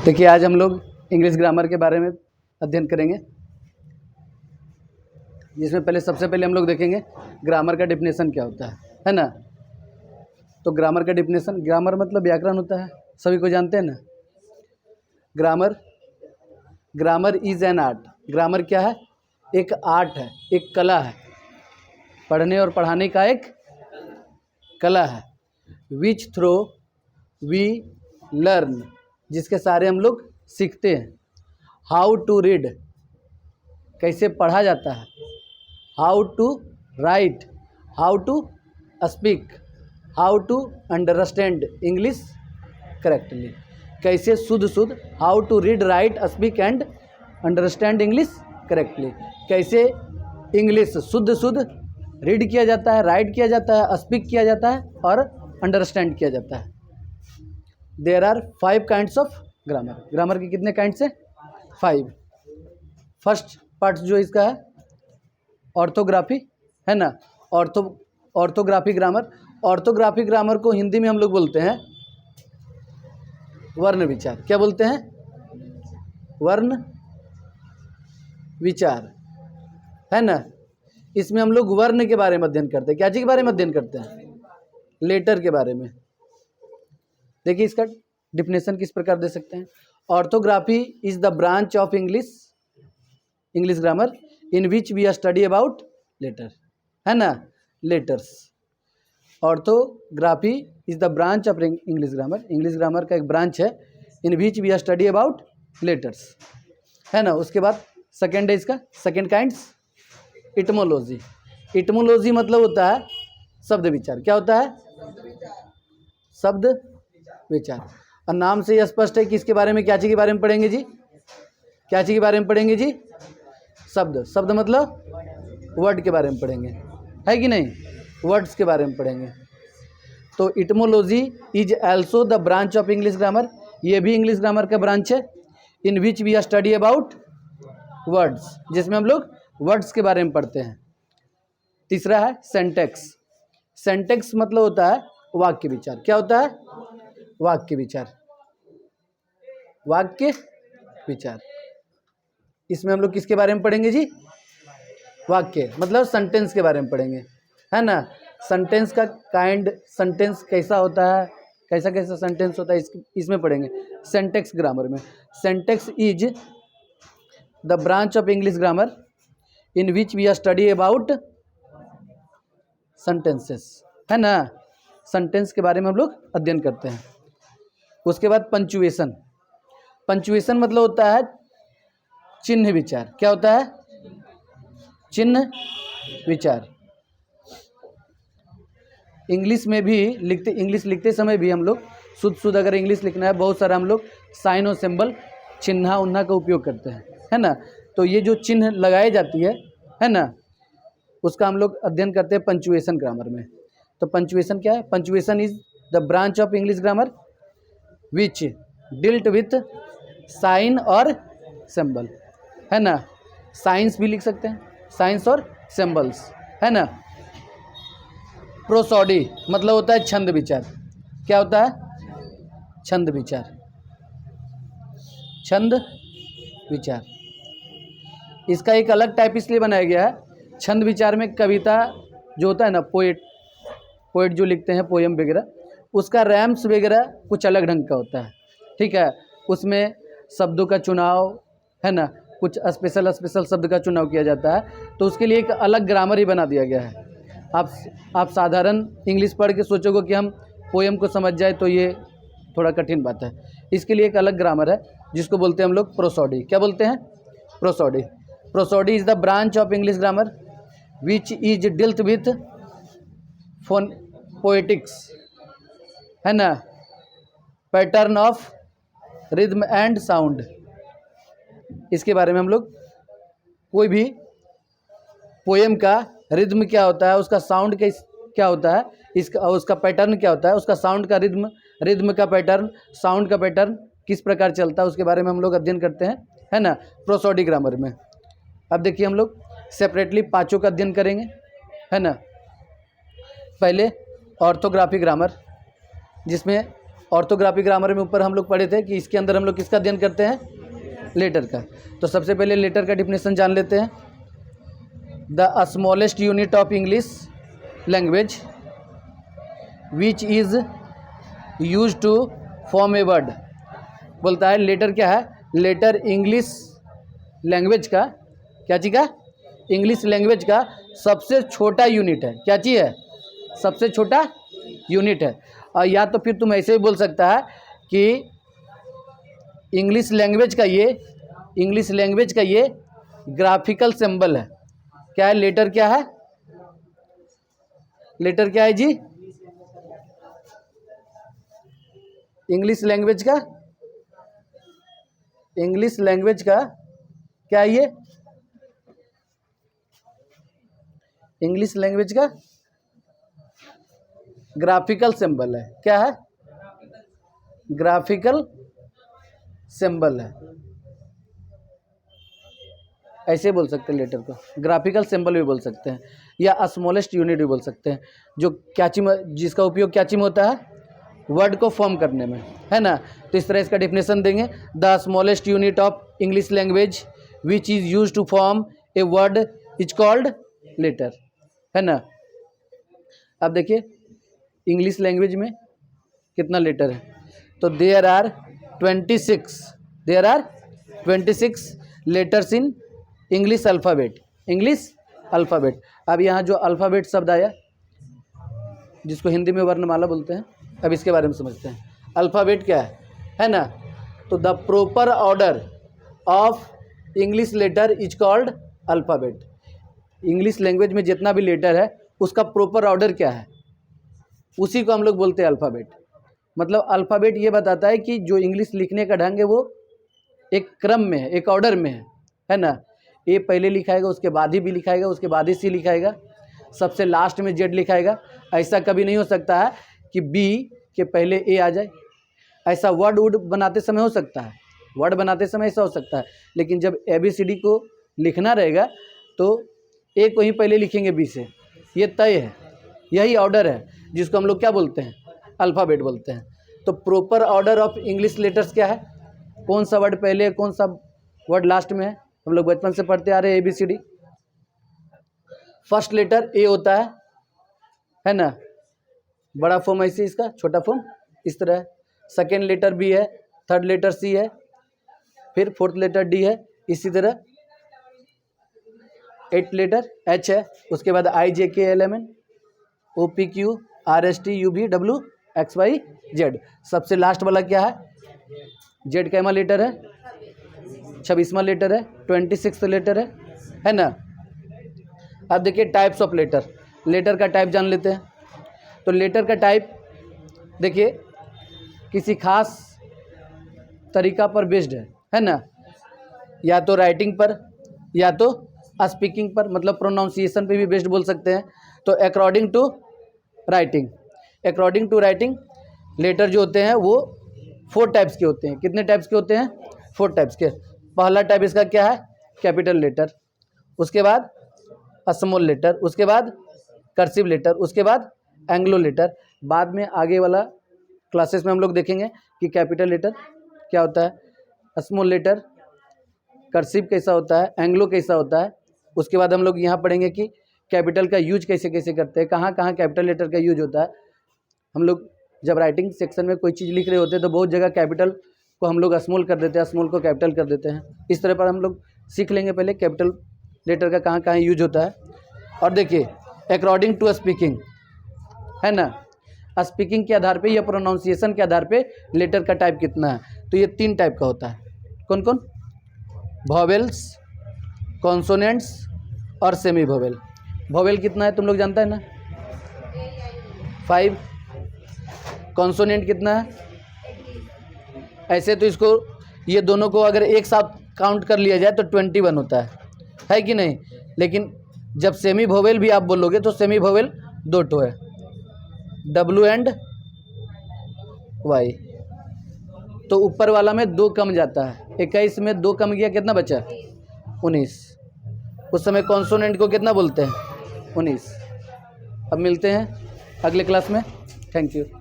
देखिए आज हम लोग इंग्लिश ग्रामर के बारे में अध्ययन करेंगे, जिसमें पहले सबसे पहले हम लोग देखेंगे ग्रामर का डेफिनेशन क्या होता है ना। तो ग्रामर का डेफिनेशन, ग्रामर मतलब व्याकरण होता है, सभी को जानते हैं ना। Grammar is an art. Grammar क्या है? एक आर्ट है, एक कला है, पढ़ने और पढ़ाने का एक कला है। विच थ्रू वी लर्न, जिसके सारे हम लोग सीखते हैं। हाउ टू रीड, कैसे पढ़ा जाता है। How to write, how to speak, how to understand English correctly, कैसे शुद्ध how to read write speak and understand English correctly, कैसे इंग्लिश शुद्ध रीड किया जाता है, राइट किया जाता है, स्पीक किया जाता है और अंडरस्टैंड किया जाता है। There are 5 kinds of grammar. Grammar के कितने काइंड्स हैं? 5। फर्स्ट पार्ट जो इसका है ऑर्थोग्राफी, है ना। Orthography grammar. ऑर्थोग्राफी ग्रामर को हिंदी में हम लोग बोलते हैं वर्ण विचार। क्या बोलते हैं? वर्ण विचार, है ना। इसमें हम लोग वर्ण के बारे में अध्ययन करते हैं। क्या चीज़ के बारे में अध्ययन करते हैं? लेटर के बारे में। देखिए इसका डिफिनेशन किस प्रकार दे सकते हैं। Orthography is the branch of English grammar in which we are study about letter, है ना, letters. Orthography is the branch of English grammar. English grammar का एक ब्रांच है in which we are study about letters, है ना। उसके बाद सेकेंड है इसका सेकेंड काइंड्स इटमोलॉजी। इटमोलॉजी मतलब होता है शब्द विचार। क्या होता है? शब्द विचार। और नाम से यह स्पष्ट है कि इसके बारे में क्या चीज़ के बारे में पढ़ेंगे जी? क्या चीज़ के बारे में पढ़ेंगे जी? शब्द मतलब वर्ड के बारे में पढ़ेंगे, है कि नहीं? वर्ड्स के बारे में पढ़ेंगे। तो etymology is also the branch of English grammar. ये भी इंग्लिश ग्रामर का ब्रांच है। In which we are study about words, जिसमें हम लोग वर्ड्स के बारे में पढ़ते हैं। तीसरा है सेंटेक्स। सेंटेक्स मतलब होता है वाक्य विचार। क्या होता है? वाक्य विचार। वाक्य विचार। इसमें हम लोग किसके बारे में पढ़ेंगे जी? वाक्य मतलब सेंटेंस के बारे में पढ़ेंगे, है ना। सेंटेंस का काइंड, सेंटेंस कैसा होता है, कैसा कैसा सेंटेंस होता है, इसमें पढ़ेंगे सेंटेक्स ग्रामर में। Syntax is the branch of English grammar in which we are study about sentences, है ना। सेंटेंस के बारे में हम लोग अध्ययन करते हैं। उसके बाद पंचुएशन। पंचुएशन मतलब होता है चिन्ह विचार। क्या होता है? चिन्ह विचार। इंग्लिश लिखते समय भी हम लोग शुद्ध अगर इंग्लिश लिखना है, बहुत सारा हम लोग साइन और सिंबल, चिन्ह उन्हा का उपयोग करते हैं, है ना। तो ये जो चिन्ह लगाई जाती है ना, उसका हम लोग अध्ययन करते हैं पंचुएशन ग्रामर में। तो पंचुएशन क्या है? Punctuation is the branch of English grammar which dealt with sign और सिंबल, है ना। साइंस भी लिख सकते हैं, साइंस और सिंबल्स, है ना। प्रोसोडी मतलब होता है छंद विचार। क्या होता है? छंद विचार। छंद विचार इसका एक अलग टाइप इसलिए बनाया गया है। छंद विचार में कविता जो होता है ना, पोएट जो लिखते हैं पोयम वगैरह, उसका रैम्स वगैरह कुछ अलग ढंग का होता है, ठीक है। उसमें शब्दों का चुनाव, है ना, कुछ स्पेशल शब्द का चुनाव किया जाता है। तो उसके लिए एक अलग ग्रामर ही बना दिया गया है। आप साधारण इंग्लिश पढ़ के सोचोगे कि हम पोयम को समझ जाए तो ये थोड़ा कठिन बात है। इसके लिए एक अलग ग्रामर है जिसको बोलते हैं हम लोग प्रोसोडी। क्या बोलते हैं? Prosody. Prosody is the branch of English grammar which is dealt with poetics, है ना, pattern of rhythm and sound. इसके बारे में हम लोग कोई भी पोएम का रिद्म क्या होता है, उसका साउंड क्या होता है, उसका पैटर्न क्या होता है, उसका साउंड का रिद्म का पैटर्न, साउंड का पैटर्न किस प्रकार चलता है, उसके बारे में हम लोग अध्ययन करते हैं, है ना, प्रोसोडी ग्रामर में। अब देखिए हम लोग सेपरेटली पाँचों का अध्ययन करेंगे, है ना। पहले ऑर्थोग्राफी ग्रामर, जिसमें ऑर्थोग्राफी ग्रामर में ऊपर हम लोग पढ़े थे कि इसके अंदर हम लोग किसका अध्ययन करते हैं, लेटर का। तो सबसे पहले लेटर का डिफिनेशन जान लेते हैं। The smallest unit of English language which is use to form a word. बोलता है लेटर क्या है, लेटर इंग्लिश लैंग्वेज का, क्या चीज़ का, इंग्लिश लैंग्वेज का सबसे छोटा यूनिट है। क्या चीज़ है, सबसे छोटा यूनिट है। और या तो फिर तुम ऐसे भी बोल सकता है कि इंग्लिश लैंग्वेज का ये ग्राफिकल सिंबल है। क्या है, लेटर क्या है, लेटर क्या है जी, इंग्लिश लैंग्वेज का क्या है, ये इंग्लिश लैंग्वेज का ग्राफिकल सिंबल है। क्या है, ग्राफिकल सिंबल है। ऐसे बोल सकते हैं लेटर को, ग्राफिकल सिंबल भी बोल सकते हैं, या स्मॉलेस्ट यूनिट भी बोल सकते हैं, जो क्या चीज, जिसका उपयोग क्या चीज में होता है, वर्ड को फॉर्म करने में, है ना। तो इस तरह इसका डेफिनेशन देंगे, the smallest unit of English language which is use to form a word is called letter, है ना। अब देखिए इंग्लिश लैंग्वेज में कितना लेटर है, तो there are 26 letters in English alphabet. अब यहाँ जो अल्फ़ाबेट शब्द आया, जिसको हिंदी में वर्णमाला बोलते हैं, अब इसके बारे में समझते हैं। अल्फ़ाबेट क्या है ना। तो the proper order of English letter is called alphabet. English language में जितना भी लेटर है उसका प्रॉपर ऑर्डर क्या है, उसी को हम लोग बोलते हैं अल्फ़ाबेट। मतलब अल्फ़ाबेट ये बताता है कि जो इंग्लिश लिखने का ढंग है वो एक क्रम में है, एक ऑर्डर में है ना। ए पहले लिखाएगा, उसके बाद ही बी लिखाएगा, उसके बाद ही सी लिखाएगा, सबसे लास्ट में जेड लिखाएगा। ऐसा कभी नहीं हो सकता है कि बी के पहले ए आ जाए। ऐसा वर्ड बनाते समय हो सकता है, वर्ड बनाते समय ऐसा हो सकता है, लेकिन जब ABCD को लिखना रहेगा तो ए को ही पहले लिखेंगे बी से, ये तय है। यही ऑर्डर है जिसको हम लोग क्या बोलते हैं, अल्फ़ाबेट बोलते हैं। तो proper order of English letters क्या है, कौन सा वर्ड पहले कौन सा वर्ड लास्ट में है, हम लोग बचपन से पढ़ते आ रहे हैं ABCD। फर्स्ट लेटर ए होता है ना, बड़ा फॉर्म ऐसे, इसका छोटा फॉर्म इस तरह है। सेकेंड लेटर बी है, थर्ड लेटर सी है, फिर फोर्थ लेटर डी है, इसी तरह 8 लेटर एच है, उसके बाद IJKLMN OPQ RST UV W XY Z। सबसे लास्ट वाला क्या है, जेड कैमा लेटर है, 26वां लेटर है, 26 लेटर है ना। अब देखिए टाइप्स ऑफ लेटर का टाइप जान लेते हैं। तो लेटर का टाइप देखिए किसी खास तरीका पर बेस्ड है ना, या तो राइटिंग पर या तो स्पीकिंग पर, मतलब प्रोनाउंसिएशन पे भी बेस्ड बोल सकते हैं। तो अकॉर्डिंग टू राइटिंग लेटर जो होते हैं वो 4 टाइप्स के होते हैं। कितने टाइप्स के होते हैं, 4 टाइप्स के। पहला टाइप इसका क्या है, कैपिटल लेटर, उसके बाद स्मॉल लेटर, उसके बाद कर्सिव लेटर, उसके बाद एंग्लो लेटर। बाद में आगे वाला क्लासेस में हम लोग देखेंगे कि कैपिटल लेटर क्या होता है, स्मॉल लेटर, कर्सिव कैसा होता है, एंग्लो कैसा होता है। उसके बाद हम लोग यहाँ पढ़ेंगे कि कैपिटल का यूज कैसे कैसे करते हैं, कहाँ कहाँ कैपिटल लेटर का यूज होता है। हम लोग जब राइटिंग सेक्शन में कोई चीज़ लिख रहे होते हैं तो बहुत जगह कैपिटल को हम लोग स्मॉल कर देते हैं, स्मॉल को कैपिटल कर देते हैं। इस तरह पर हम लोग सीख लेंगे पहले कैपिटल लेटर का कहाँ कहाँ यूज होता है। और देखिए अकॉर्डिंग टू स्पीकिंग, है ना, स्पीकिंग के आधार पे या प्रोनाउंसिएशन के आधार पे लेटर का टाइप कितना है। तो ये 3 टाइप का होता है। कौन कौन, वॉवेल्स, कॉन्सोनेंट्स और सेमी वॉवेल। वॉवेल कितना है तुम लोग जानता है ना, 5। कॉन्सोनेंट कितना है, ऐसे तो इसको ये दोनों को अगर एक साथ काउंट कर लिया जाए तो 21 होता है कि नहीं। लेकिन जब सेमी वॉवेल भी आप बोलोगे तो सेमी वॉवेल 2 ठो है, W एंड Y। तो ऊपर वाला में 2 कम जाता है, 21 में 2 कम गया, कितना बचा, 19। उस समय कॉन्सोनेंट को कितना बोलते हैं, 19। अब मिलते हैं अगले क्लास में, थैंक यू।